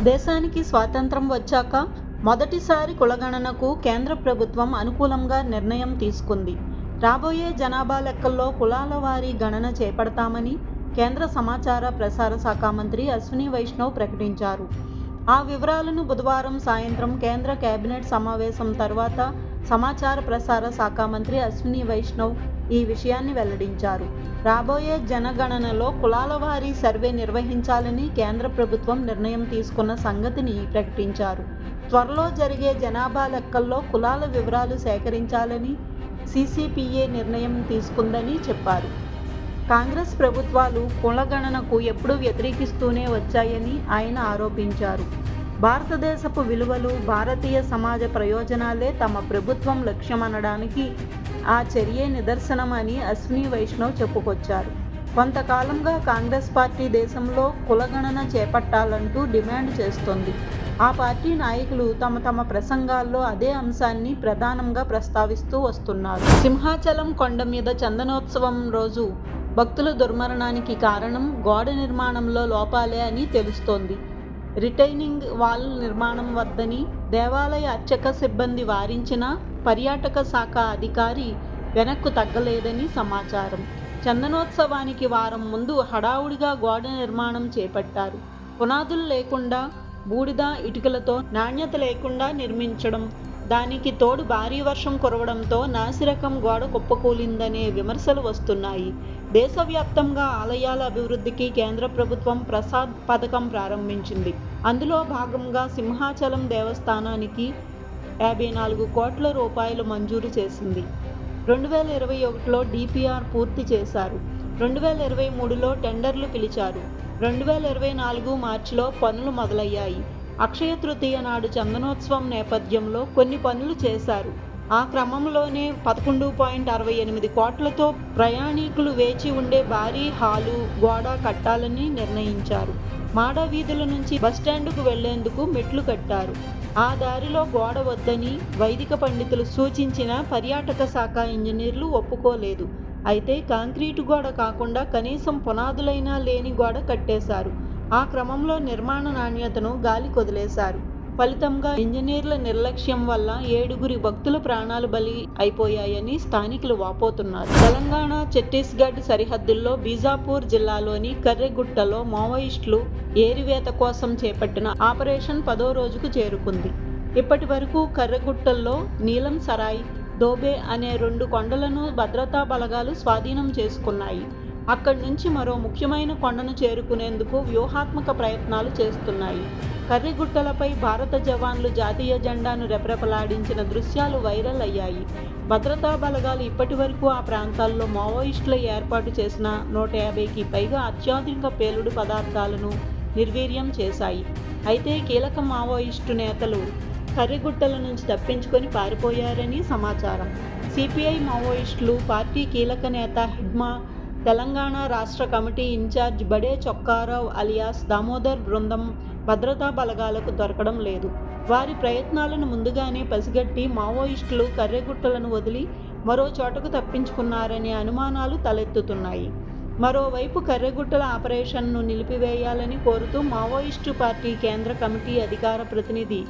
దేశానికి స్వాతంత్రం వచ్చాక మొదటిసారి కులగణనకు కేంద్ర ప్రభుత్వం అనుకూలంగా నిర్ణయం తీసుకుంది. రాబోయే జనాభా లెక్కల్లో కులాల వారీ గణన చేపడతామని కేంద్ర సమాచార ప్రసార శాఖ మంత్రి అశ్విని వైష్ణవ్ ప్రకటించారు. ఆ వివరాలను బుధవారం సాయంత్రం కేంద్ర కేబినెట్ సమావేశం తర్వాత సమాచార ప్రసార శాఖ మంత్రి అశ్విని వైష్ణవ్ ఈ విషయాన్ని వెల్లడించారు. రాబోయే జనగణనలో కులాల వారీ సర్వే నిర్వహించాలని కేంద్ర ప్రభుత్వం నిర్ణయం తీసుకున్న సంగతిని ప్రకటించారు. త్వరలో జరిగే జనాభా లెక్కల్లో కులాల వివరాలు సేకరించాలని సీసీపీఏ నిర్ణయం తీసుకుందని చెప్పారు. కాంగ్రెస్ ప్రభుత్వాలు కులగణనకు ఎప్పుడూ వ్యతిరేకిస్తూనే వచ్చాయని ఆయన ఆరోపించారు. భారతదేశపు విలువలు, భారతీయ సమాజ ప్రయోజనాలే తమ ప్రభుత్వం లక్ష్యమనడానికి ఆ చర్యే నిదర్శనమని అశ్విని వైష్ణవ్ చెప్పుకొచ్చారు. కొంతకాలంగా కాంగ్రెస్ పార్టీ దేశంలో కులగణన చేపట్టాలంటూ డిమాండ్ చేస్తోంది. ఆ పార్టీ నాయకులు తమ ప్రసంగాల్లో అదే అంశాన్ని ప్రధానంగా ప్రస్తావిస్తూ వస్తున్నారు. సింహాచలం కొండ మీద చందనోత్సవం రోజు భక్తుల దుర్మరణానికి కారణం గోడ నిర్మాణంలో లోపాలే అని తెలుస్తోంది. రిటైనింగ్ వాల్ నిర్మాణం వద్దని దేవాలయ అర్చక సిబ్బంది వారించినా పర్యాటక శాఖ అధికారి వెనక్కు తగ్గలేదని సమాచారం. చందనోత్సవానికి వారం ముందు హడావుడిగా గోడ నిర్మాణం చేపట్టారు. పునాదులు లేకుండా బూడిద ఇటుకలతో నాణ్యత లేకుండా నిర్మించడం, దానికి తోడు భారీ వర్షం కురవడంతో నాసిరకం గోడ కుప్పకూలిందనే విమర్శలు వస్తున్నాయి. దేశవ్యాప్తంగా ఆలయాల అభివృద్ధికి కేంద్ర ప్రభుత్వం ప్రసాద్ పథకం ప్రారంభించింది. అందులో భాగంగా సింహాచలం దేవస్థానానికి 54 కోట్ల రూపాయలు మంజూరు చేసింది. 2021లో డిపిఆర్ పూర్తి చేశారు. 2023లో టెండర్లు పిలిచారు. 2024 మార్చిలో పనులు మొదలయ్యాయి. అక్షయ తృతీయ నాడు చందనోత్సవం నేపథ్యంలో కొన్ని పనులు చేశారు. ఆ క్రమంలోనే 11.68 కోట్లతో ప్రయాణికులు వేచి ఉండే భారీ హాలు, గోడ కట్టాలని నిర్ణయించారు. మాడ వీధుల నుంచి బస్టాండుకు వెళ్లేందుకు మెట్లు కట్టారు. ఆ దారిలో గోడ వద్దని వైదిక పండితులు సూచించిన పర్యాటక శాఖ ఇంజనీర్లు ఒప్పుకోలేదు. అయితే కాంక్రీటు గోడ కాకుండా కనీసం పునాదులైనా లేని గోడ కట్టేశారు. ఆ క్రమంలో నిర్మాణ నాణ్యతను గాలి కొదిలేశారు. ఫలితంగా ఇంజనీర్ల నిర్లక్ష్యం వల్ల 7 భక్తుల ప్రాణాలు బలి అయిపోయాయని స్థానికులు వాపోతున్నారు. తెలంగాణ, ఛత్తీస్గఢ్ సరిహద్దుల్లో బీజాపూర్ జిల్లాలోని కర్రెగుట్టలో మావోయిస్టులు ఏరివేత కోసం చేపట్టిన ఆపరేషన్ 10వ రోజుకు చేరుకుంది. ఇప్పటి వరకు కర్రెగుట్టల్లో నీలం సరాయ్, దోబే అనే 2 కొండలను భద్రతా బలగాలు స్వాధీనం చేసుకున్నాయి. అక్కడి నుంచి మరో ముఖ్యమైన కొండను చేరుకునేందుకు వ్యూహాత్మక ప్రయత్నాలు చేస్తున్నాయి. కర్రెగుట్టలపై భారత జవాన్లు జాతీయ జెండాను రెపరెపలాడించిన దృశ్యాలు వైరల్ అయ్యాయి. భద్రతా బలగాలు ఇప్పటి వరకు ఆ ప్రాంతాల్లో మావోయిస్టుల ఏర్పాటు చేసిన 150కి పైగా అత్యాధునిక పేలుడు పదార్థాలను నిర్వీర్యం చేశాయి. అయితే కీలక మావోయిస్టు నేతలు కర్రెగుట్టల నుంచి తప్పించుకొని పారిపోయారని సమాచారం. సిపిఐ మావోయిస్టులు పార్టీ కీలక నేత హిడ్మా, తెలంగాణ రాష్ట్ర కమిటీ ఇన్ఛార్జ్ బడే చొక్కారావు అలియాస్ దామోదర్ బృందం భద్రతా బలగాలకు దొరకడం లేదు. వారి ప్రయత్నాలను ముందుగానే పసిగట్టి మావోయిస్టులు కర్రెగుట్టలను వదిలి మరో చోటకు తప్పించుకున్నారనే అనుమానాలు తలెత్తుతున్నాయి. మరోవైపు కర్రెగుట్టల ఆపరేషన్ను నిలిపివేయాలని కోరుతూ మావోయిస్టు పార్టీ కేంద్ర కమిటీ అధికార ప్రతినిధి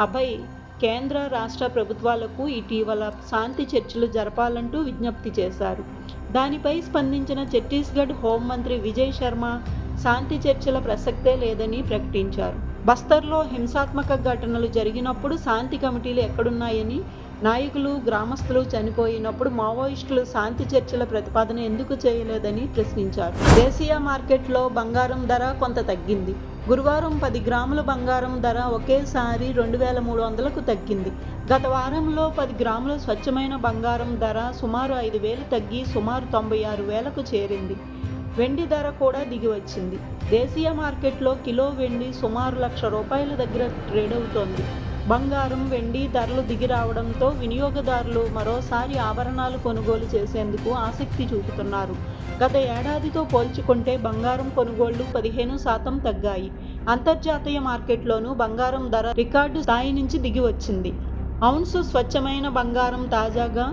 అభయ్ కేంద్ర, రాష్ట్ర ప్రభుత్వాలకు ఇటీవల శాంతి చర్చలు జరపాలంటూ విజ్ఞప్తి చేశారు. దానిపై స్పందించిన ఛత్తీస్గఢ్ హోంమంత్రి విజయ్ శర్మ శాంతి చర్చల ప్రసక్తే లేదని ప్రకటించారు. బస్తర్లో హింసాత్మక ఘటనలు జరిగినప్పుడు శాంతి కమిటీలు ఎక్కడున్నాయని, నాయకులు, గ్రామస్తులు చనిపోయినప్పుడు మావోయిస్టులు శాంతి చర్చల ప్రతిపాదన ఎందుకు చేయలేదని ప్రశ్నించారు. దేశీయ మార్కెట్లో బంగారం ధర కొంత తగ్గింది. గురువారం 10 గ్రాముల బంగారం ధర ఒకేసారి 2300కు తగ్గింది. గత వారంలో 10 గ్రాముల స్వచ్ఛమైన బంగారం ధర సుమారు 5,000 తగ్గి సుమారు 96,000కు చేరింది. వెండి ధర కూడా దిగి వచ్చింది. దేశీయ మార్కెట్లో కిలో వెండి సుమారు ₹1,00,000 దగ్గర ట్రేడ్ అవుతోంది. బంగారం, వెండి ధరలు దిగి రావడంతో వినియోగదారులు మరోసారి ఆభరణాలు కొనుగోలు చేసేందుకు ఆసక్తి చూపుతున్నారు. గత ఏడాదితో పోల్చుకుంటే బంగారం కొనుగోళ్లు 15% తగ్గాయి. అంతర్జాతీయ మార్కెట్లోనూ బంగారం ధర రికార్డు స్థాయి నుంచి దిగి వచ్చింది. ఔన్సు స్వచ్ఛమైన బంగారం తాజాగా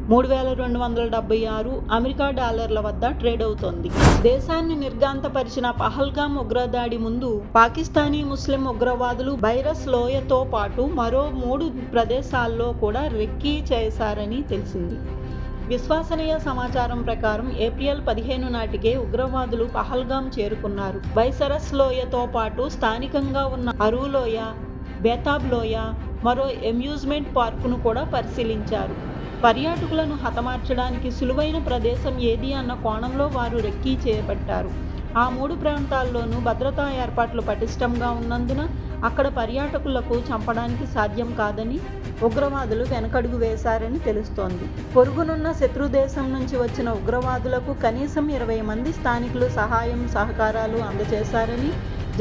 $3,276 అమెరికా డాలర్ల వద్ద ట్రేడ్ అవుతోంది. దేశాన్ని నిర్ఘాంతపరిచిన పహల్గామ్ ఉగ్రదాడి ముందు పాకిస్తానీ ముస్లిం ఉగ్రవాదులు బైరస్ లోయతో పాటు మరో 3 ప్రదేశాల్లో కూడా రెక్కీ చేశారని తెలిసింది. విశ్వసనీయ సమాచారం ప్రకారం ఏప్రిల్ 15 నాటికే ఉగ్రవాదులు పహల్గామ్ చేరుకున్నారు. బైసరస్ లోయతో పాటు స్థానికంగా ఉన్న అరూ లోయ, బేతాబ్ లోయ, మరో అమ్యూజ్మెంట్ పార్కును కూడా పరిశీలించారు. పర్యాటకులను హతమార్చడానికి సులువైన ప్రదేశం ఏది అన్న కోణంలో వారు రెక్కీ చేపట్టారు. ఆ 3 ప్రాంతాల్లోనూ భద్రతా ఏర్పాట్లు పటిష్టంగా ఉన్నందున అక్కడ పర్యాటకులకు చంపడానికి సాధ్యం కాదని ఉగ్రవాదులు వెనకడుగు వేశారని తెలుస్తోంది. పొరుగునున్న శత్రు దేశం నుంచి వచ్చిన ఉగ్రవాదులకు కనీసం 20 మంది స్థానికులు సహాయం సహకారాలు అందజేశారని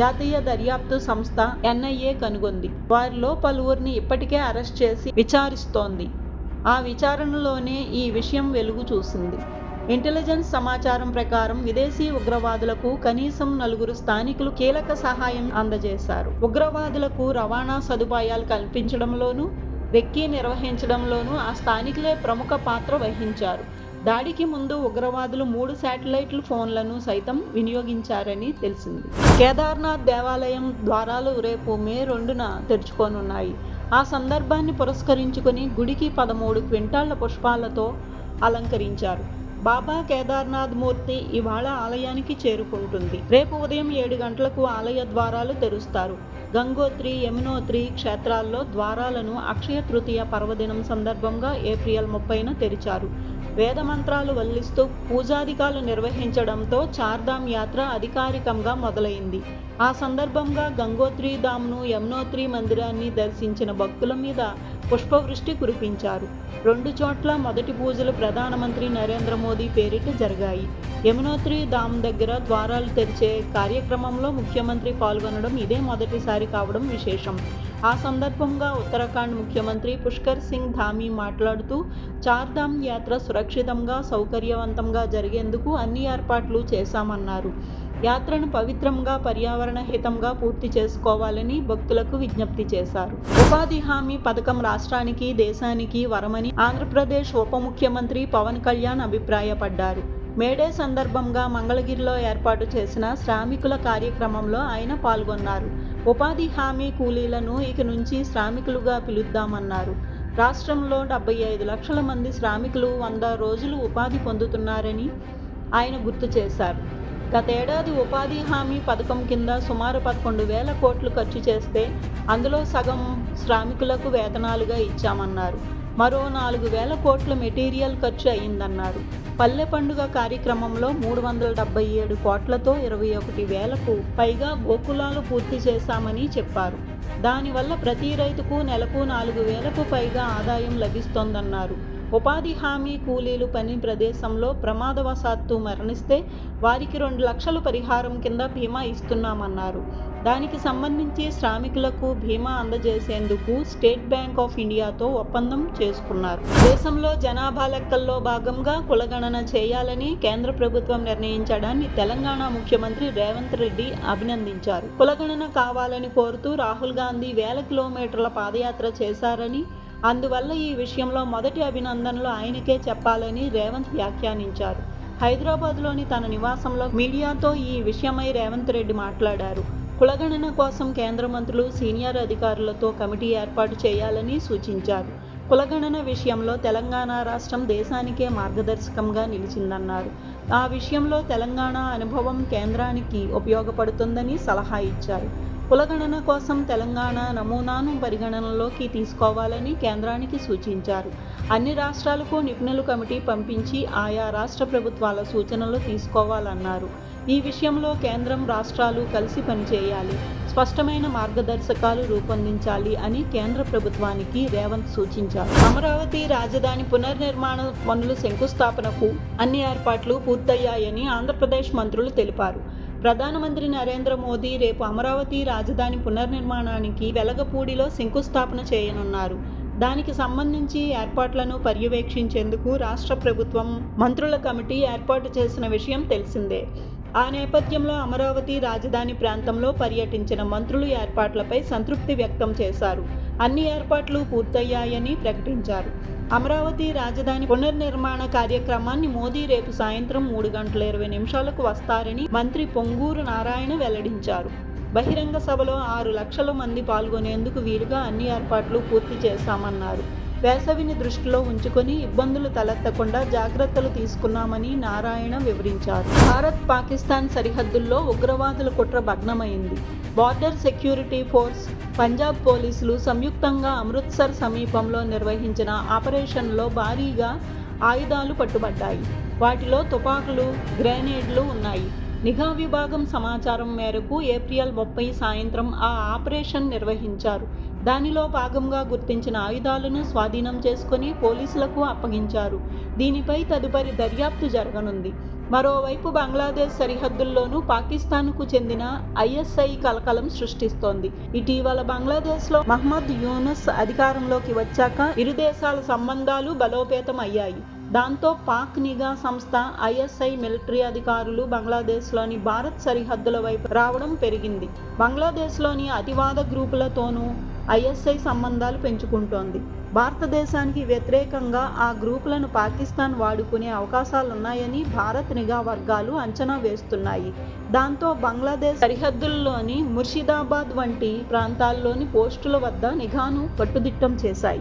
జాతీయ దర్యాప్తు సంస్థ NIA కనుగొంది. వారిలో పలువురిని ఇప్పటికే అరెస్ట్ చేసి విచారిస్తోంది. ఆ విచారణలోనే ఈ విషయం వెలుగు చూసింది. ఇంటెలిజెన్స్ సమాచారం ప్రకారం విదేశీ ఉగ్రవాదులకు కనీసం 4 స్థానికులు కీలక సహాయం అందజేశారు. ఉగ్రవాదులకు రవాణా సదుపాయాలు కల్పించడంలోనూ, రెక్కీ నిర్వహించడంలోనూ ఆ స్థానికులే ప్రముఖ పాత్ర వహించారు. దాడికి ముందు ఉగ్రవాదులు 3 శాటిలైట్ ఫోన్లను సైతం వినియోగించారని తెలిసింది. కేదార్నాథ్ దేవాలయం ద్వారాలు రేపు మే 2న తెరుచుకోనున్నాయి. ఆ సందర్భాన్ని పురస్కరించుకుని గుడికి 13 క్వింటాళ్ల పుష్పాలతో అలంకరించారు. బాబా కేదార్నాథ్ మూర్తి ఇవాళ ఆలయానికి చేరుకుంటుంది. రేపు ఉదయం 7 గంటలకు ఆలయ ద్వారాలు తెరుస్తారు. గంగోత్రి, యమునోత్రి క్షేత్రాల్లో ద్వారాలను అక్షయ తృతీయ పర్వదినం సందర్భంగా ఏప్రిల్ 30న తెరిచారు. వేదమంత్రాలు వల్లిస్తూ పూజాధికాలు నిర్వహించడంతో చార్ధామ్ యాత్ర అధికారికంగా మొదలైంది. ఆ సందర్భంగా గంగోత్రి ధామ్ను, యమునోత్రి మందిరాన్ని దర్శించిన భక్తుల మీద పుష్పవృష్టి కురిపించారు. 2 చోట్ల మొదటి పూజలు ప్రధానమంత్రి నరేంద్ర మోదీ పేరిట జరిగాయి. యమునోత్రి ధామ్ దగ్గర ద్వారాలు తెరిచే కార్యక్రమంలో ముఖ్యమంత్రి పాల్గొనడం ఇదే మొదటిసారి కావడం విశేషం. ఆ సందర్భంగా ఉత్తరాఖండ్ ముఖ్యమంత్రి పుష్కర్ సింగ్ ధామీ మాట్లాడుతూ చార్ధామ్ యాత్ర సురక్షితంగా, సౌకర్యవంతంగా జరిగేందుకు అన్ని ఏర్పాట్లు చేశామన్నారు. యాత్రను పవిత్రంగా, పర్యావరణ హితంగా పూర్తి చేసుకోవాలని భక్తులకు విజ్ఞప్తి చేశారు. ఉపాధి హామీ పథకం రాష్ట్రానికి, దేశానికి వరమని ఆంధ్రప్రదేశ్ ఉప ముఖ్యమంత్రి పవన్ కళ్యాణ్ అభిప్రాయపడ్డారు. మేడే సందర్భంగా మంగళగిరిలో ఏర్పాటు చేసిన శ్రామికుల కార్యక్రమంలో ఆయన పాల్గొన్నారు. ఉపాధి హామీ కూలీలను ఇక నుంచి శ్రామికులుగా పిలుద్దామన్నారు. రాష్ట్రంలో 75 లక్షల మంది శ్రామికులు 100 రోజులు ఉపాధి పొందుతున్నారని ఆయన గుర్తు చేశారు. గతేడాది ఉపాధి హామీ పథకం కింద సుమారు 11,000 కోట్లు ఖర్చు చేస్తే అందులో సగం శ్రామికులకు వేతనాలుగా ఇచ్చామన్నారు. మరో 4,000 కోట్ల మెటీరియల్ ఖర్చు అయిందన్నారు. పల్లె పండుగ కార్యక్రమంలో 377 కోట్లతో 21,000కు పైగా గోకులాలు పూర్తి చేశామని చెప్పారు. దానివల్ల ప్రతి రైతుకు నెలకు 4,000కు పైగా ఆదాయం లభిస్తోందన్నారు. ఉపాధి హామీ కూలీలు పని ప్రదేశంలో ప్రమాదవశాత్తు మరణిస్తే వారికి 2 లక్షలు పరిహారం కింద బీమా ఇస్తున్నామన్నారు. దానికి సంబంధించి శ్రామికులకు బీమా అందజేసేందుకు స్టేట్ బ్యాంక్ ఆఫ్ ఇండియాతో ఒప్పందం చేసుకున్నారు. దేశంలో జనాభా లెక్కల్లో భాగంగా కులగణన చేయాలని కేంద్ర ప్రభుత్వం నిర్ణయించడాన్ని తెలంగాణ ముఖ్యమంత్రి రేవంత్ రెడ్డి అభినందించారు. కులగణన కావాలని కోరుతూ రాహుల్ గాంధీ 1000 కిలోమీటర్ల పాదయాత్ర చేశారని, అందువల్ల ఈ విషయంలో మొదటి అభినందనలు ఆయనకే చెప్పాలని రేవంత్ వ్యాఖ్యానించారు. హైదరాబాద్లోని తన నివాసంలో మీడియాతో ఈ విషయమై రేవంత్ రెడ్డి మాట్లాడారు. కులగణన కోసం కేంద్ర మంత్రులు, సీనియర్ అధికారులతో కమిటీ ఏర్పాటు చేయాలని సూచించారు. కులగణన విషయంలో తెలంగాణ రాష్ట్రం దేశానికే మార్గదర్శకంగా నిలిచిందన్నారు. ఆ విషయంలో తెలంగాణ అనుభవం కేంద్రానికి ఉపయోగపడుతుందని సలహా ఇచ్చారు. కులగణన కోసం తెలంగాణ నమూనాను పరిగణనలోకి తీసుకోవాలని కేంద్రానికి సూచించారు. అన్ని రాష్ట్రాలకు నిపుణుల కమిటీ పంపించి ఆయా రాష్ట్ర ప్రభుత్వాల సూచనలు తీసుకోవాలన్నారు. ఈ విషయంలో కేంద్రం, రాష్ట్రాలు కలిసి పనిచేయాలి, స్పష్టమైన మార్గదర్శకాలు రూపొందించాలి అని కేంద్ర ప్రభుత్వానికి రేవంత్ సూచించారు. అమరావతి రాజధాని పునర్నిర్మాణ పనుల శంకుస్థాపనకు అన్ని ఏర్పాట్లు పూర్తయ్యాయని ఆంధ్రప్రదేశ్ మంత్రులు తెలిపారు. ప్రధానమంత్రి నరేంద్ర మోదీ రేపు అమరావతి రాజధాని పునర్నిర్మాణానికి వెలగపూడిలో శంకుస్థాపన చేయనున్నారు. దానికి సంబంధించి ఏర్పాట్లను పర్యవేక్షించేందుకు రాష్ట్ర ప్రభుత్వం మంత్రుల కమిటీ ఏర్పాటు చేసిన విషయం తెలిసిందే. ఆ నేపథ్యంలో అమరావతి రాజధాని ప్రాంతంలో పర్యటించిన మంత్రులు ఏర్పాట్లపై సంతృప్తి వ్యక్తం చేశారు. అన్ని ఏర్పాట్లు పూర్తయ్యాయని ప్రకటించారు. అమరావతి రాజధాని పునర్నిర్మాణ కార్యక్రమాన్ని మోదీ రేపు సాయంత్రం 3:20 వస్తారని మంత్రి పొంగూరు నారాయణ వెల్లడించారు. బహిరంగ సభలో 6 లక్షల మంది పాల్గొనేందుకు వీలుగా అన్ని ఏర్పాట్లు పూర్తి చేశామన్నారు. వేసవిని దృష్టిలో ఉంచుకొని ఇబ్బందులు తలెత్తకుండా జాగ్రత్తలు తీసుకున్నామని నారాయణ వివరించారు. భారత్ పాకిస్తాన్ సరిహద్దుల్లో ఉగ్రవాదుల కుట్ర భగ్నమైంది. బార్డర్ సెక్యూరిటీ ఫోర్స్, పంజాబ్ పోలీసులు సంయుక్తంగా అమృత్సర్ సమీపంలో నిర్వహించిన ఆపరేషన్లో భారీగా ఆయుధాలు పట్టుబడ్డాయి. వాటిలో తుపాకులు, గ్రెనేడ్లు ఉన్నాయి. నిఘా విభాగం సమాచారం మేరకు ఏప్రిల్ 30 సాయంత్రం ఆ ఆపరేషన్ నిర్వహించారు. దానిలో భాగంగా గుర్తించిన ఆయుధాలను స్వాధీనం చేసుకుని పోలీసులకు అప్పగించారు. దీనిపై తదుపరి దర్యాప్తు జరగనుంది. మరోవైపు బంగ్లాదేశ్ సరిహద్దుల్లోనూ పాకిస్తాన్కు చెందిన ఐఎస్ఐ కలకలం సృష్టిస్తోంది. ఇటీవల బంగ్లాదేశ్లో మహ్మద్ యూనుస్ అధికారంలోకి వచ్చాక ఇరు దేశాల సంబంధాలు బలోపేతం అయ్యాయి. దాంతో పాక్ నిఘా సంస్థ ఐఎస్ఐ మిలిటరీ అధికారులు బంగ్లాదేశ్లోని భారత్ సరిహద్దుల వైపు రావడం పెరిగింది. బంగ్లాదేశ్లోని అతివాద గ్రూపులతోనూ ఐఎస్ఐ సంబంధాలు పెంచుకుంటోంది. భారతదేశానికి వ్యతిరేకంగా ఆ గ్రూపులను పాకిస్తాన్ వాడుకునే అవకాశాలున్నాయని భారత్ నిఘా వర్గాలు అంచనా వేస్తున్నాయి. దాంతో బంగ్లాదేశ్ సరిహద్దుల్లోని ముర్షిదాబాద్ వంటి ప్రాంతాల్లోని పోస్టుల వద్ద నిఘాను కట్టుదిట్టం చేశాయి.